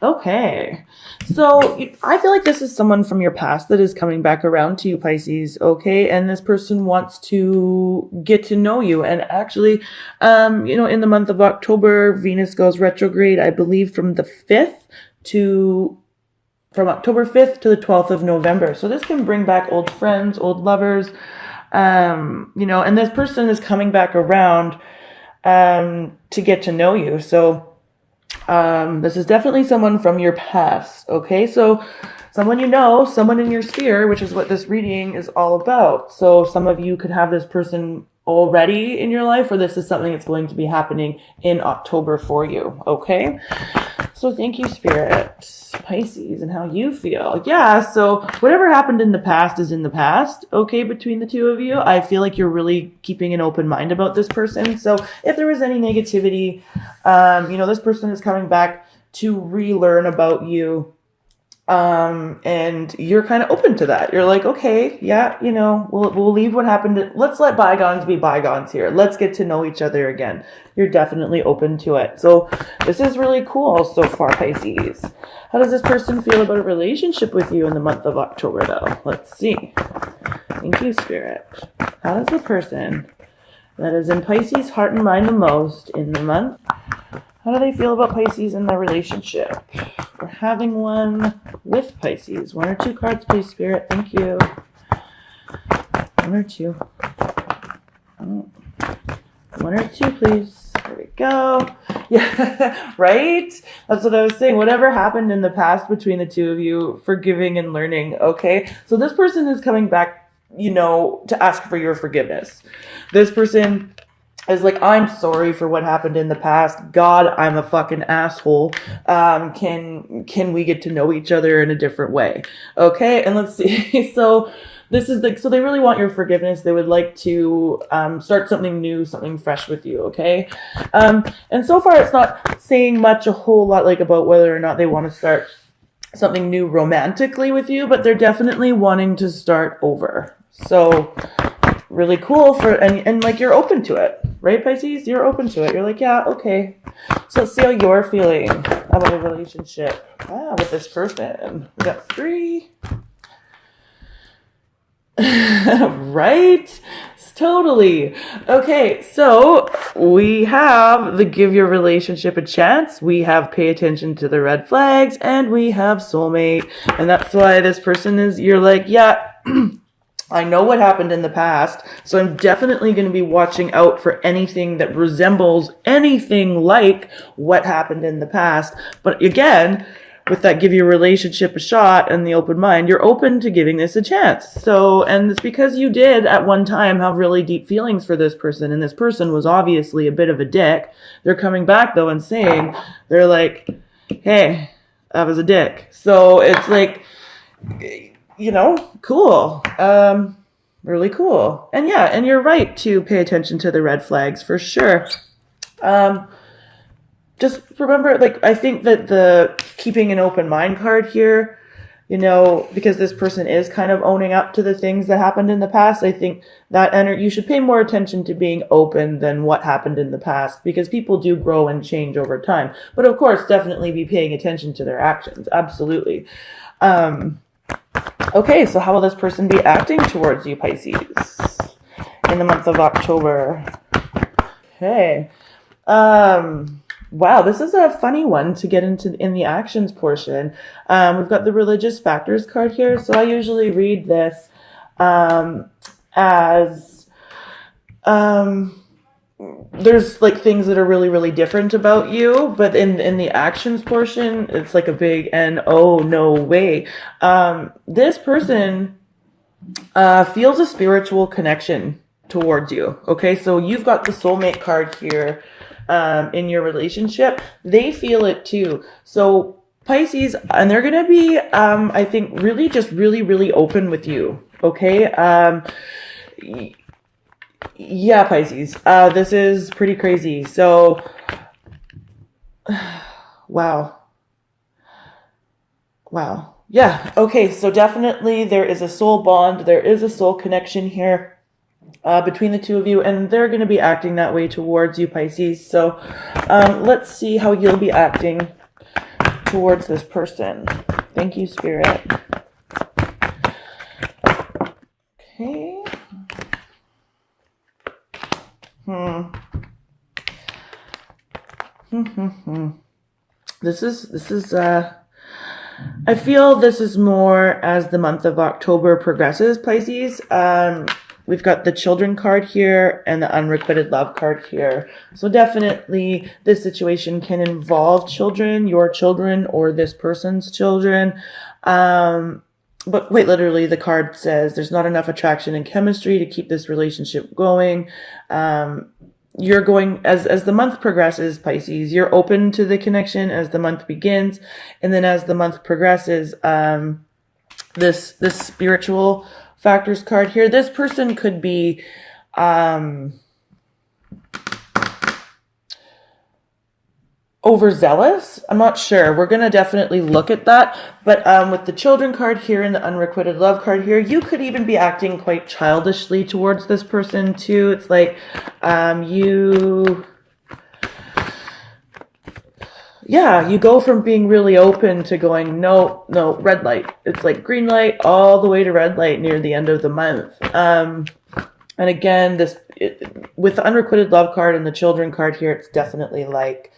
Okay. So I feel like this is someone from your past that is coming back around to you, Pisces. Okay. And this person wants to get to know you. And actually, in the month of October, Venus goes retrograde, I believe from October 5th to the 12th of November. So this can bring back old friends, old lovers, and this person is coming back around, to get to know you. So, this is definitely someone from your past. Okay. So someone someone in your sphere, which is what this reading is all about. So some of you could have this person already in your life, or this is something that's going to be happening in October for you. Okay. So thank you, Spirit, Pisces, and how you feel. Yeah, so whatever happened in the past is in the past, okay, between the two of you. I feel like you're really keeping an open mind about this person. So if there was any negativity, this person is coming back to relearn about you. And you're kind of open to that. You're like, okay, yeah, we'll leave what happened. Let's let bygones be bygones here. Let's get to know each other again. You're definitely open to it. So this is really cool so far, Pisces. How does this person feel about a relationship with you in the month of October, though? Let's see. Thank you, Spirit. How does the person that is in Pisces' heart and mind the most in the month, how do they feel about Pisces in their relationship? Or having one with Pisces. One or two cards, please, Spirit. Thank you. One or two. Oh. One or two, please. There we go. Yeah, right? That's what I was saying. Whatever happened in the past between the two of you, forgiving and learning, okay? So this person is coming back, to ask for your forgiveness. This person is like, I'm sorry for what happened in the past. God, I'm a fucking asshole. Can we get to know each other in a different way? Okay, and let's see. So this is so they really want your forgiveness. They would like to start something new, something fresh with you. Okay, and so far it's not saying a whole lot like about whether or not they want to start something new romantically with you, but they're definitely wanting to start over. So really cool and like you're open to it, right, Pisces? You're open to it. You're like, yeah, okay. So let's see how you're feeling about a relationship with this person. We got 3. Right? Totally. Okay, so we have the give your relationship a chance, we have pay attention to the red flags, and we have soulmate. And that's why this person you're like, yeah, I know what happened in the past, so I'm definitely going to be watching out for anything that resembles anything like what happened in the past. But again, with that give your relationship a shot and the open mind, you're open to giving this a chance. So, and it's because you did at one time have really deep feelings for this person, and this person was obviously a bit of a dick. They're coming back though and saying, they're like, hey, I was a dick. So it's like, cool. Really cool. And yeah, and you're right to pay attention to the red flags for sure. Just remember, I think that the keeping an open mind card here, because this person is kind of owning up to the things that happened in the past, I think that you should pay more attention to being open than what happened in the past, because people do grow and change over time. But of course, definitely be paying attention to their actions. Absolutely. Okay, so how will this person be acting towards you, Pisces, in the month of October? Okay. Wow, this is a funny one to get into in the actions portion. We've got the religious factors card here. So I usually read this as there's things that are really, really different about you, but in the actions portion, it's like a big and oh no way. This person feels a spiritual connection towards you. Okay, so you've got the soulmate card here in your relationship. They feel it too. So Pisces, and they're gonna be I think really just really, really open with you. Okay. Yeah, Pisces. This is pretty crazy. So, wow. Yeah. Okay. So definitely there is a soul bond. There is a soul connection here between the two of you, and they're going to be acting that way towards you, Pisces. So let's see how you'll be acting towards this person? Thank you, Spirit. Okay. This is I feel this is more as the month of October progresses, Pisces. We've got the children card here and the unrequited love card here. So definitely this situation can involve children, your children, or this person's children. But quite literally, the card says there's not enough attraction and chemistry to keep this relationship going. You're going, as the month progresses, Pisces, you're open to the connection as the month begins. And then as the month progresses, this spiritual factors card here, this person could be overzealous. I'm not sure. We're going to definitely look at that. But with the children card here and the unrequited love card here, you could even be acting quite childishly towards this person too. It's like you go from being really open to going, no, red light. It's like green light all the way to red light near the end of the month. And again, with the unrequited love card and the children card here, it's definitely like,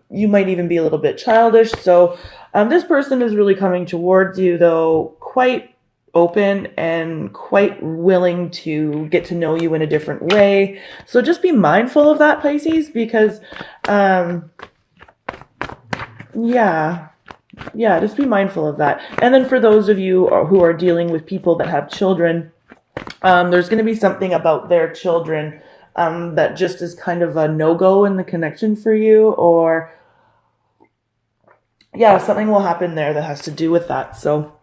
you might even be a little bit childish. So this person is really coming towards you, though, quite open and quite willing to get to know you in a different way. So just be mindful of that, Pisces, because just be mindful of that. And then for those of you who are dealing with people that have children, there's going to be something about their children that just is kind of a no-go in the connection for you, or something will happen there that has to do with that. So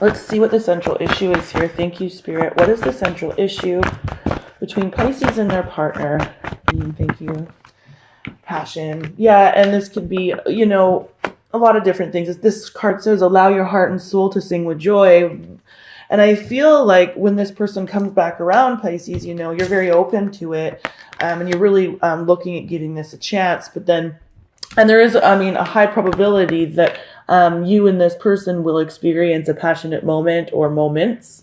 let's see what the central issue is here. Thank you, Spirit. What is the central issue between Pisces and their partner? Thank you. Passion. Yeah, and this could be, a lot of different things. This card says, allow your heart and soul to sing with joy. And I feel like when this person comes back around, Pisces, you're very open to it. And you're really looking at giving this a chance. But then, and there is, a high probability that you and this person will experience a passionate moment or moments.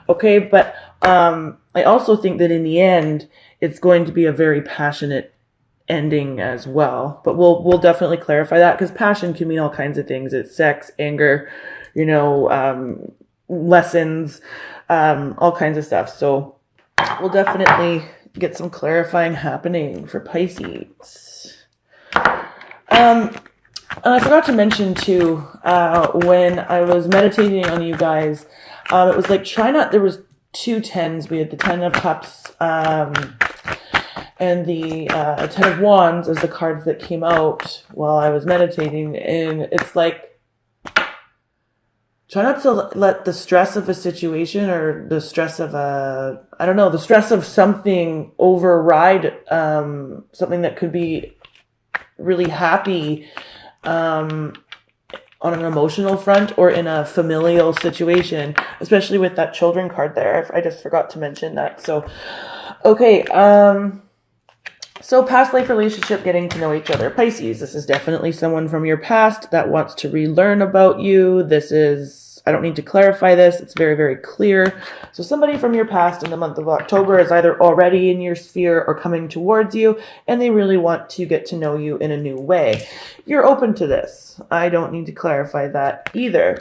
Okay, but I also think that in the end, it's going to be a very passionate ending as well. But we'll definitely clarify that, because passion can mean all kinds of things. It's sex, anger, lessons, all kinds of stuff. So we'll definitely get some clarifying happening for Pisces. And I forgot to mention too, when I was meditating on you guys, it was like, there was 2 10s. We had the 10 of Cups, and the 10 of Wands as the cards that came out while I was meditating. And it's like, try not to let the stress of a situation or the stress of the stress of something override something that could be really happy on an emotional front or in a familial situation, especially with that children card there. I just forgot to mention that. So, okay. So past life relationship, getting to know each other. Pisces, this is definitely someone from your past that wants to relearn about you. I don't need to clarify this. It's very, very clear. So somebody from your past in the month of October is either already in your sphere or coming towards you, and they really want to get to know you in a new way. You're open to this. I don't need to clarify that either.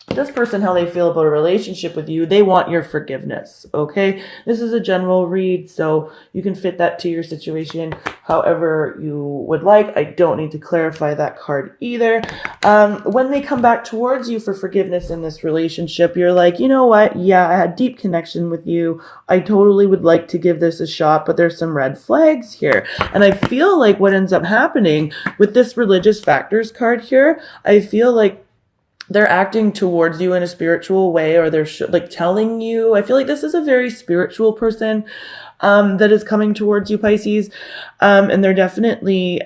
This person, how they feel about a relationship with you, they want your forgiveness, okay? This is a general read, so you can fit that to your situation however you would like. I don't need to clarify that card either. When they come back towards you for forgiveness in this relationship, you're like, you know what? Yeah, I had deep connection with you. I totally would like to give this a shot, but there's some red flags here. And I feel like what ends up happening with this religious factors card here, I feel like they're acting towards you in a spiritual way, or they're telling you. I feel like this is a very spiritual person that is coming towards you, Pisces. And they're definitely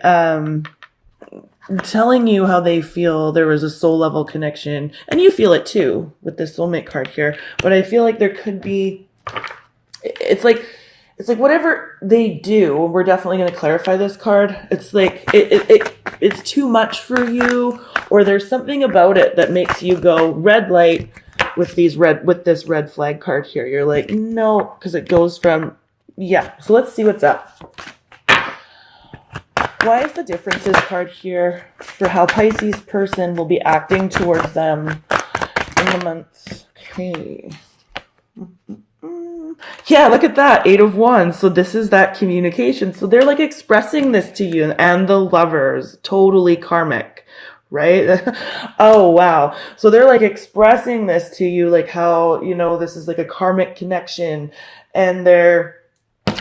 telling you how they feel there was a soul level connection. And you feel it too with this soulmate card here. But I feel like there could be, it's like it's like whatever they do, we're definitely going to clarify this card. It's like it's too much for you, or there's something about it that makes you go red light with this red flag card here. You're like, no, because it goes from, yeah. So let's see what's up. Why is the differences card here for how Pisces person will be acting towards them in the months? Okay. Yeah, look at that. 8 of Wands. So this is that communication. So they're like expressing this to you, and the Lovers, totally karmic, right? Oh, wow. So they're like expressing this to you, like how, you know, this is like a karmic connection, and they're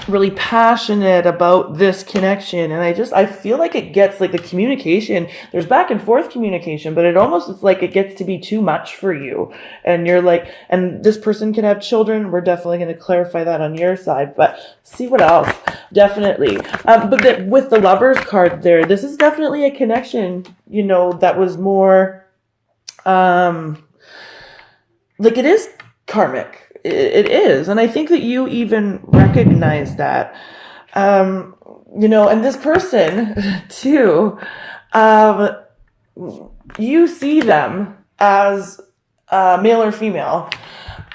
really passionate about this connection. And I feel like it gets like the communication, there's back and forth communication, but it's like it gets to be too much for you. And you're like, and this person can have children. We're definitely going to clarify that on your side, but see what else. Definitely. But with the Lovers card there, this is definitely a connection, you know, that was more, like it is karmic. It is. And I think that you even recognize that, you know, and this person too, you see them as male or female,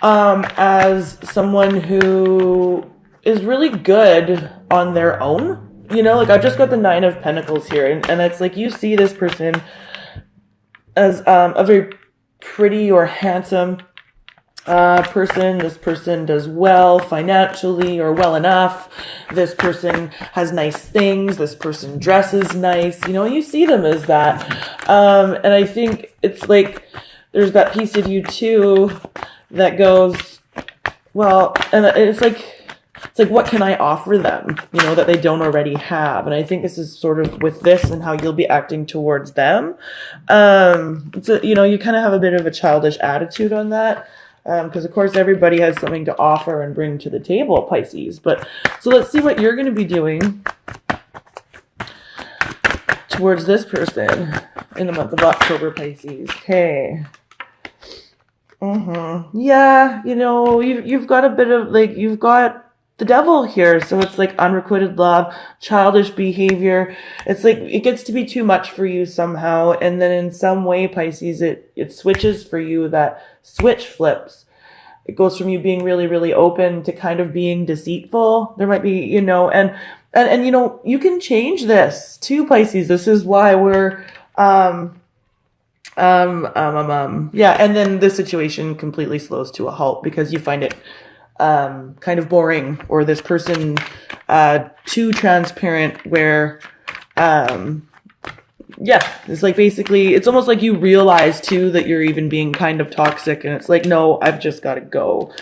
as someone who is really good on their own. You know, like I've just got the 9 of Pentacles here, and it's like you see this person as a very pretty or handsome person. This person does well financially, or well enough. This person has nice things. This person dresses nice. You know, you see them as that. And I think it's like there's that piece of you too that goes, well, and it's like what can I offer them, you know, that they don't already have? And I think this is sort of with this and how you'll be acting towards them. You know, you kind of have a bit of a childish attitude on that. Because of course everybody has something to offer and bring to the table, Pisces. But so let's see what you're going to be doing towards this person in the month of October, Pisces. Okay. Yeah, you know, you've got a bit of like, you've got the devil here. So it's like unrequited love, childish behavior. It's like it gets to be too much for you somehow. And then in some way, Pisces, it switches for you. That switch flips. It goes from you being really, really open to kind of being deceitful. There might be, you know, and you know, you can change this too, Pisces. This is why we're, yeah. And then the situation completely slows to a halt because you find it kind of boring, or this person too transparent, where yeah, it's like basically it's almost like you realize too that you're even being kind of toxic, and it's like, no, I've just got to go.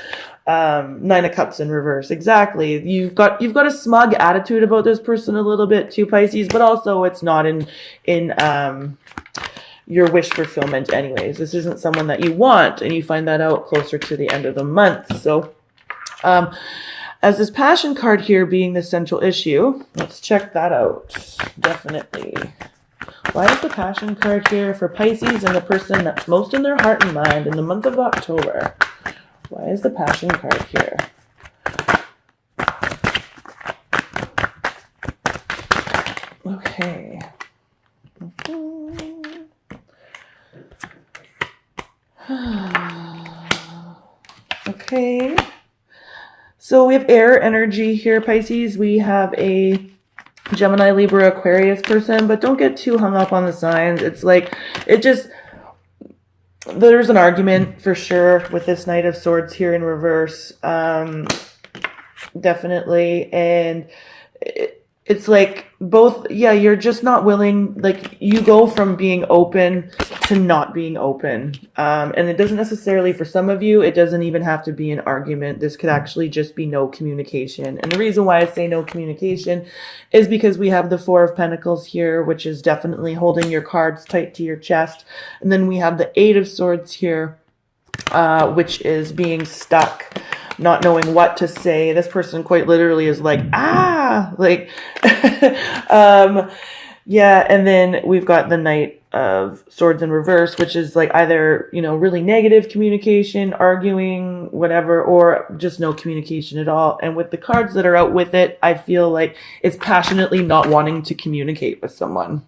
9 of Cups in reverse. Exactly. You've got a smug attitude about this person a little bit too, Pisces, but also it's not in your wish fulfillment anyways. This isn't someone that you want, and you find that out closer to the end of the month. So as this passion card here being the central issue, let's check that out. Definitely. Why is the passion card here for Pisces and the person that's most in their heart and mind in the month of October? Why is the passion card here? Okay. Okay. So we have air energy here, Pisces. We have a Gemini, Libra, Aquarius person, but don't get too hung up on the signs. It's like, there's an argument for sure with this Knight of Swords here in reverse. Definitely. And it's like both, yeah, you're just not willing, like you go from being open to not being open. And it doesn't necessarily, for some of you, it doesn't even have to be an argument. This could actually just be no communication. And the reason why I say no communication is because we have the 4 of Pentacles here, which is definitely holding your cards tight to your chest. And then we have the 8 of Swords here, which is being stuck, not knowing what to say. This person quite literally is like, like, Yeah, and then we've got the Knight of Swords in reverse, which is like either, really negative communication, arguing, whatever, or just no communication at all. And with the cards that are out with it, I feel like it's passionately not wanting to communicate with someone.